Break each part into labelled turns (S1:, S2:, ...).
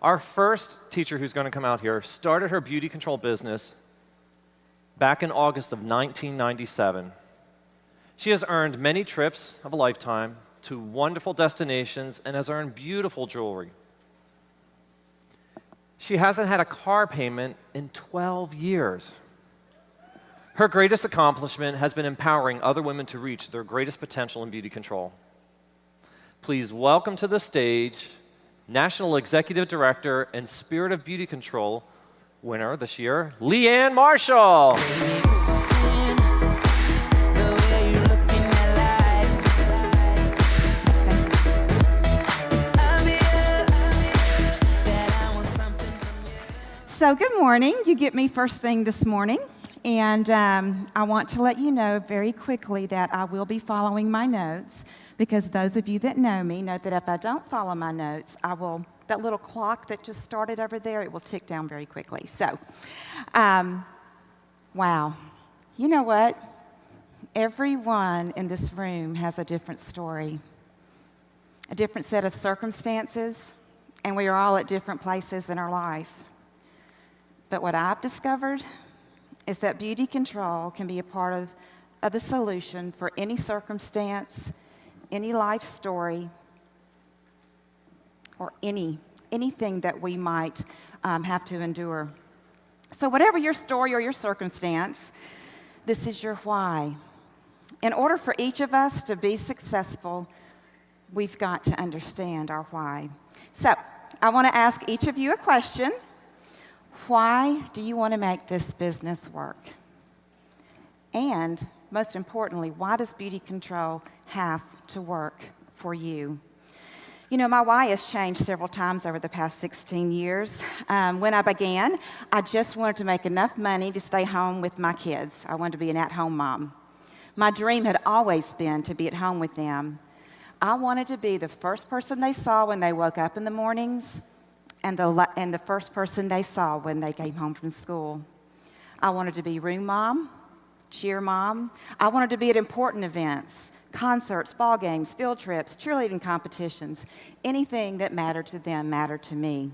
S1: Our first teacher who's going to come out here started her beauty control business back in August of 1997. She has earned many trips of a lifetime to wonderful destinations and has earned beautiful jewelry. She hasn't had a car payment in 12 years. Her greatest accomplishment has been empowering other women to reach their greatest potential in beauty control. Please welcome to the stage National Executive Director and Spirit of Beauty Control winner this year, Leigh Marshall.
S2: So good morning. You get me first thing this morning. And I want to let you know very quickly that I will be following my notes, because those of you that know me know that if I don't follow my notes, that little clock that just started over there, it will tick down very quickly. So, wow. You know what? Everyone in this room has a different story, a different set of circumstances, and we are all at different places in our life. But what I've discovered is that beauty control can be a part of the solution for any circumstance, any life story, or anything that we might have to endure. So whatever your story or your circumstance, this is your why. In order for each of us to be successful, we've got to understand our why. So I want to ask each of you a question. Why do you want to make this business work? And most importantly, why does beauty control have to work for you? You know, my why has changed several times over the past 16 years. When I began, I just wanted to make enough money to stay home with my kids. I wanted to be an at-home mom. My dream had always been to be at home with them. I wanted to be the first person they saw when they woke up in the mornings, and the first person they saw when they came home from school. I wanted to be room mom, cheer mom. I wanted to be at important events, concerts, ball games, field trips, cheerleading competitions. Anything that mattered to them mattered to me.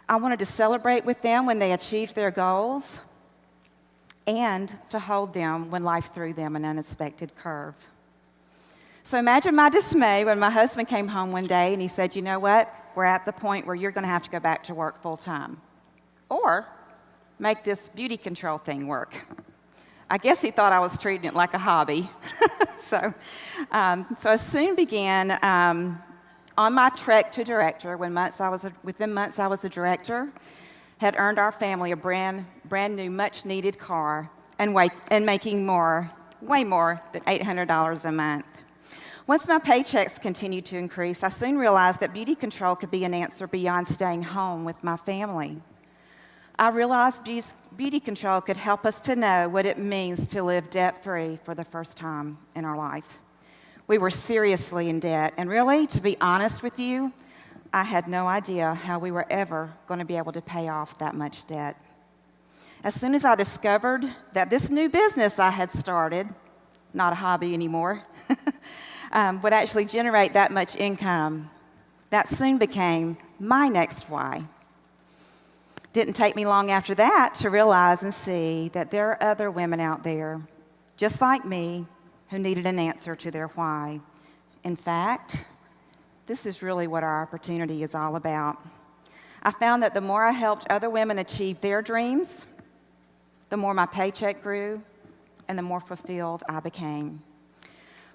S2: I wanted to celebrate with them when they achieved their goals and to hold them when life threw them an unexpected curve. So imagine my dismay when my husband came home one day and he said, "You know what? We're at the point where you're going to have to go back to work full time, or make this beauty control thing work." I guess he thought I was treating it like a hobby. So I soon began on my trek to director. Within months I was a director, had earned our family a brand new, much needed car, and making way more than $800 a month. Once my paychecks continued to increase, I soon realized that beauty control could be an answer beyond staying home with my family. I realized beauty control could help us to know what it means to live debt-free for the first time in our life. We were seriously in debt, and really, to be honest with you, I had no idea how we were ever going to be able to pay off that much debt. As soon as I discovered that this new business I had started, not a hobby anymore, would actually generate that much income, that soon became my next why. Didn't take me long after that to realize and see that there are other women out there, just like me, who needed an answer to their why. In fact, this is really what our opportunity is all about. I found that the more I helped other women achieve their dreams, the more my paycheck grew and the more fulfilled I became.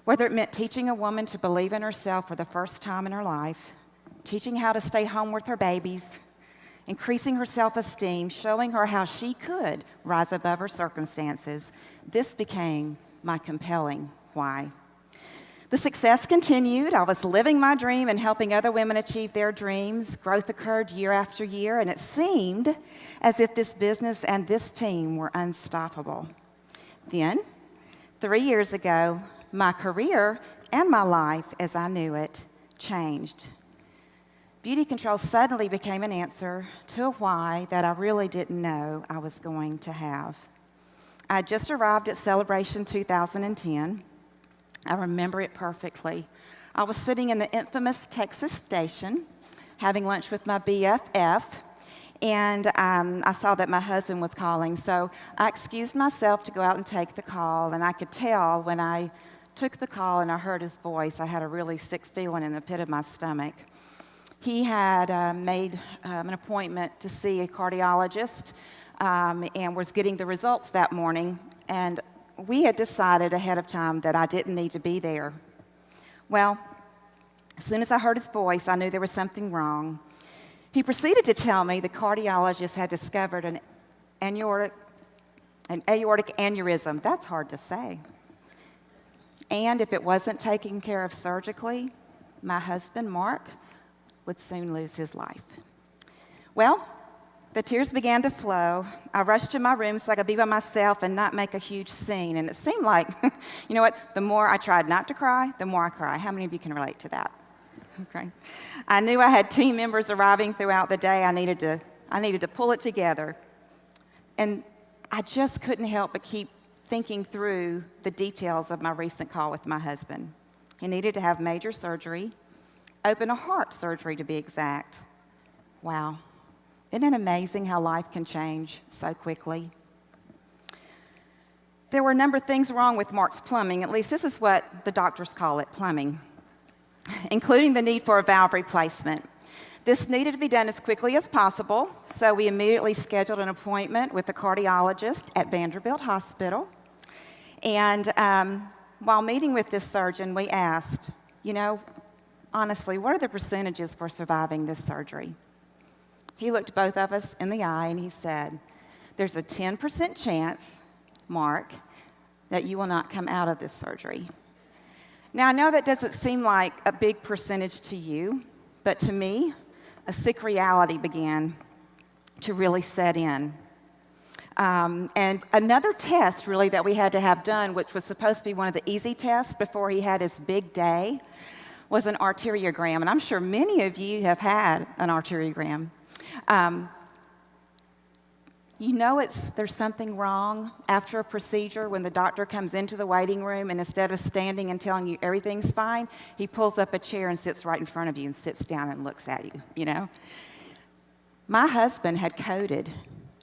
S2: Whether it meant teaching a woman to believe in herself for the first time in her life, teaching how to stay home with her babies, increasing her self-esteem, showing her how she could rise above her circumstances, this became my compelling why. The success continued. I was living my dream and helping other women achieve their dreams. Growth occurred year after year, and it seemed as if this business and this team were unstoppable. Then, 3 years ago, my career and my life as I knew it changed. Beauty control suddenly became an answer to a why that I really didn't know I was going to have. I had just arrived at Celebration 2010. I remember it perfectly. I was sitting in the infamous Texas station, having lunch with my BFF, and I saw that my husband was calling. So I excused myself to go out and take the call, and I could tell when I took the call and I heard his voice, I had a really sick feeling in the pit of my stomach. He had made an appointment to see a cardiologist and was getting the results that morning, and we had decided ahead of time that I didn't need to be there. Well, as soon as I heard his voice, I knew there was something wrong. He proceeded to tell me the cardiologist had discovered an aortic aneurysm. That's hard to say. And if it wasn't taken care of surgically, my husband, Mark, would soon lose his life. Well, the tears began to flow. I rushed to my room so I could be by myself and not make a huge scene. And it seemed like, you know what, the more I tried not to cry, the more I cry. How many of you can relate to that? Okay. I knew I had team members arriving throughout the day. I needed to pull it together. And I just couldn't help but keep thinking through the details of my recent call with my husband. He needed to have major surgery, open a heart surgery to be exact. Wow. Isn't it amazing how life can change so quickly? There were a number of things wrong with Mark's plumbing. At least this is what the doctors call it, plumbing, including the need for a valve replacement. This needed to be done as quickly as possible, so we immediately scheduled an appointment with a cardiologist at Vanderbilt Hospital. And while meeting with this surgeon, we asked, honestly, what are the percentages for surviving this surgery? He looked both of us in the eye and he said, there's a 10% chance, Mark, that you will not come out of this surgery. Now, I know that doesn't seem like a big percentage to you, but to me, a sick reality began to really set in. And another test, really, that we had to have done, which was supposed to be one of the easy tests before he had his big day, was an arteriogram. And I'm sure many of you have had an arteriogram. There's something wrong after a procedure when the doctor comes into the waiting room and instead of standing and telling you everything's fine, he pulls up a chair and sits right in front of you and sits down and looks at you, My husband had coded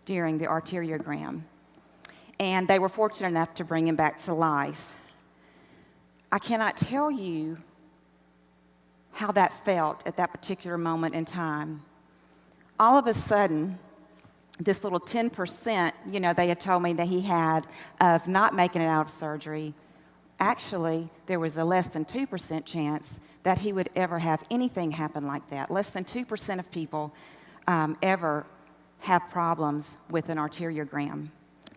S2: during the arteriogram, and they were fortunate enough to bring him back to life. I cannot tell you how that felt at that particular moment in time. All of a sudden, this little 10%, they had told me that he had of not making it out of surgery, actually, there was a less than 2% chance that he would ever have anything happen like that. Less than 2% of people ever have problems with an arteriogram.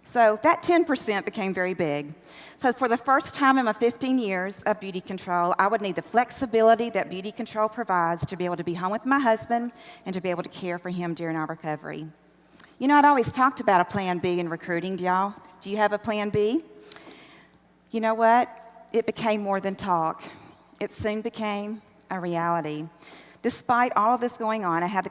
S2: So that 10% became very big. So for the first time in my 15 years of Beauty Control, I would need the flexibility that Beauty Control provides to be able to be home with my husband and to be able to care for him during our recovery. I'd always talked about a plan B in recruiting. Do you have a plan B? You know what? It became more than talk. It soon became a reality. Despite all of this going on, I had the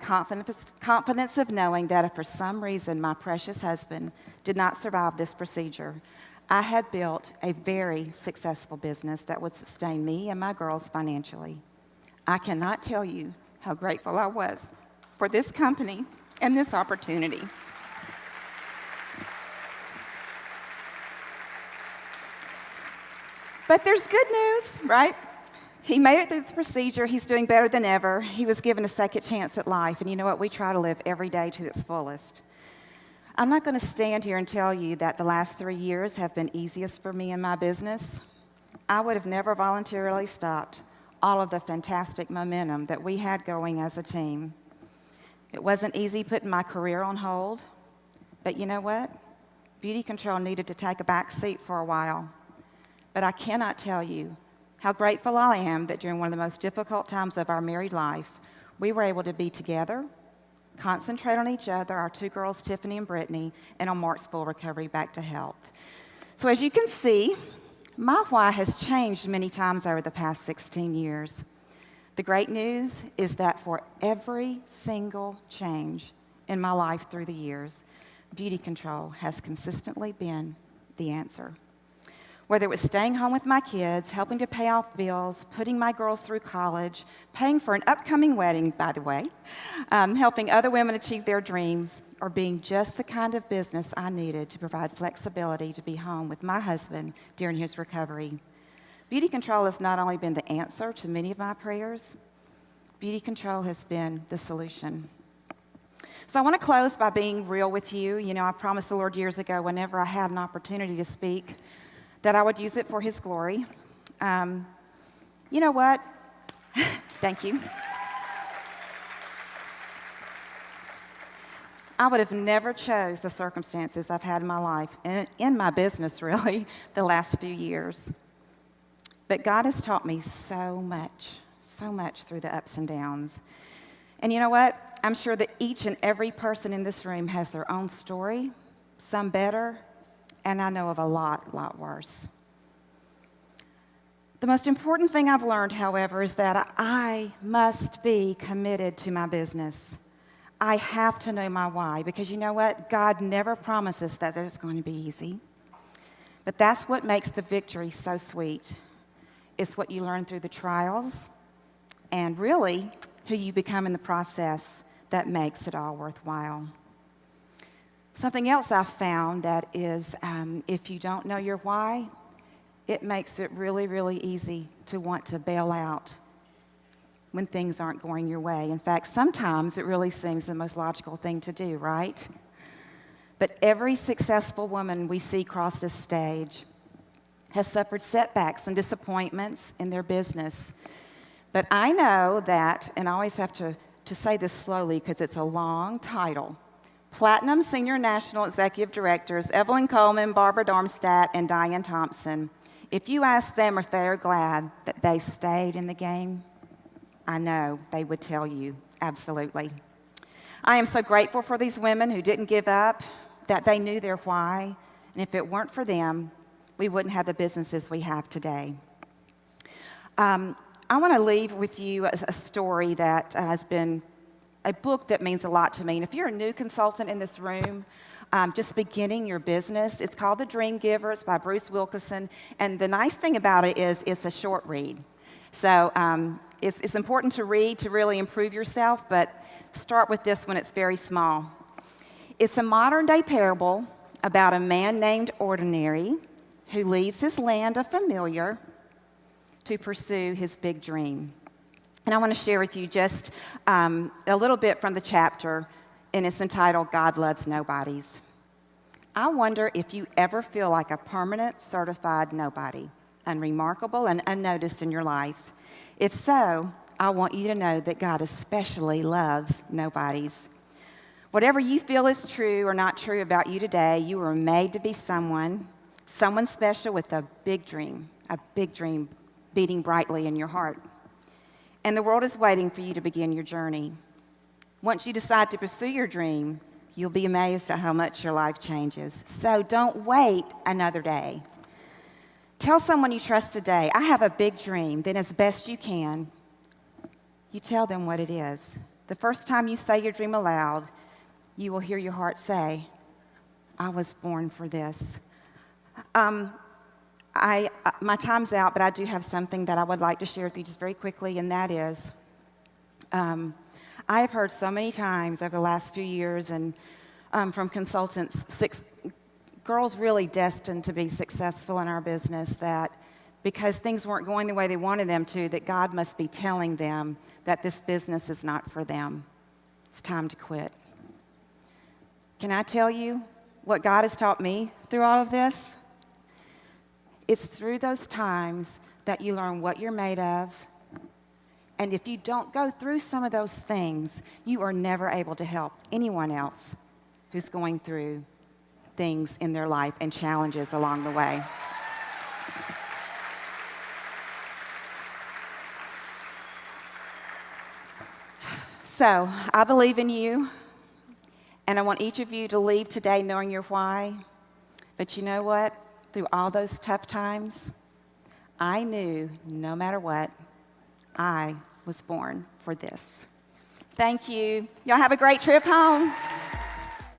S2: confidence of knowing that if for some reason my precious husband did not survive this procedure, I had built a very successful business that would sustain me and my girls financially. I cannot tell you how grateful I was for this company and this opportunity. But there's good news, right? He made it through the procedure. He's doing better than ever. He was given a second chance at life. And you know what? We try to live every day to its fullest. I'm not going to stand here and tell you that the last 3 years have been easiest for me in my business. I would have never voluntarily stopped all of the fantastic momentum that we had going as a team. It wasn't easy putting my career on hold, but you know what? Beauty Control needed to take a back seat for a while. But I cannot tell you how grateful I am that during one of the most difficult times of our married life, we were able to be together, concentrate on each other, our two girls, Tiffany and Brittany, and on Mark's full recovery back to health. So as you can see, my why has changed many times over the past 16 years. The great news is that for every single change in my life through the years, Beauty Control has consistently been the answer. Whether it was staying home with my kids, helping to pay off bills, putting my girls through college, paying for an upcoming wedding, by the way, helping other women achieve their dreams, or being just the kind of business I needed to provide flexibility to be home with my husband during his recovery. Beauty control has not only been the answer to many of my prayers, beauty control has been the solution. So I want to close by being real with you. You know, I promised the Lord years ago, whenever I had an opportunity to speak, that I would use it for His glory. You know what? Thank you. I would have never chose the circumstances I've had in my life, and in my business really, the last few years. But God has taught me so much through the ups and downs. And you know what? I'm sure that each and every person in this room has their own story, some better, and I know of a lot worse. The most important thing I've learned, however, is that I must be committed to my business. I have to know my why, because you know what? God never promises that it's going to be easy. But that's what makes the victory so sweet. It's what you learn through the trials, and really who you become in the process that makes it all worthwhile. Something else I've found that is, if you don't know your why, it makes it really easy to want to bail out when things aren't going your way. In fact, sometimes it really seems the most logical thing to do, right? But every successful woman we see cross this stage has suffered setbacks and disappointments in their business. But I know that, and I always have to say this slowly because it's a long title, Platinum Senior National Executive Directors Evelyn Coleman, Barbara Darmstadt, and Diane Thompson, if you ask them if they're glad that they stayed in the game, I know they would tell you, absolutely. I am so grateful for these women who didn't give up, that they knew their why, and if it weren't for them, we wouldn't have the businesses we have today. I want to leave with you a story that has been a book that means a lot to me. And if you're a new consultant in this room, just beginning your business, it's called The Dream Giver. It's by Bruce Wilkinson. And the nice thing about it is it's a short read. So it's important to read to really improve yourself, but start with this one. It's very small. It's a modern-day parable about a man named Ordinary who leaves his land of familiar to pursue his big dream. And I want to share with you just a little bit from the chapter, and it's entitled, God Loves Nobodies. I wonder if you ever feel like a permanent certified nobody, unremarkable and unnoticed in your life. If so, I want you to know that God especially loves nobodies. Whatever you feel is true or not true about you today, you were made to be someone special with a big dream beating brightly in your heart. And the world is waiting for you to begin your journey. Once you decide to pursue your dream, you'll be amazed at how much your life changes. So don't wait another day. Tell someone you trust today, I have a big dream. Then as best you can, you tell them what it is. The first time you say your dream aloud, you will hear your heart say, I was born for this. My time's out, but I do have something that I would like to share with you just very quickly, and that is, I have heard so many times over the last few years and from consultants, girls really destined to be successful in our business, that because things weren't going the way they wanted them to, that God must be telling them that this business is not for them. It's time to quit. Can I tell you what God has taught me through all of this? It's through those times that you learn what you're made of. And if you don't go through some of those things, you are never able to help anyone else who's going through things in their life and challenges along the way. So, I believe in you, and I want each of you to leave today knowing your why. But you know what? Through all those tough times, I knew no matter what, I was born for this. Thank you. Y'all have a great trip home.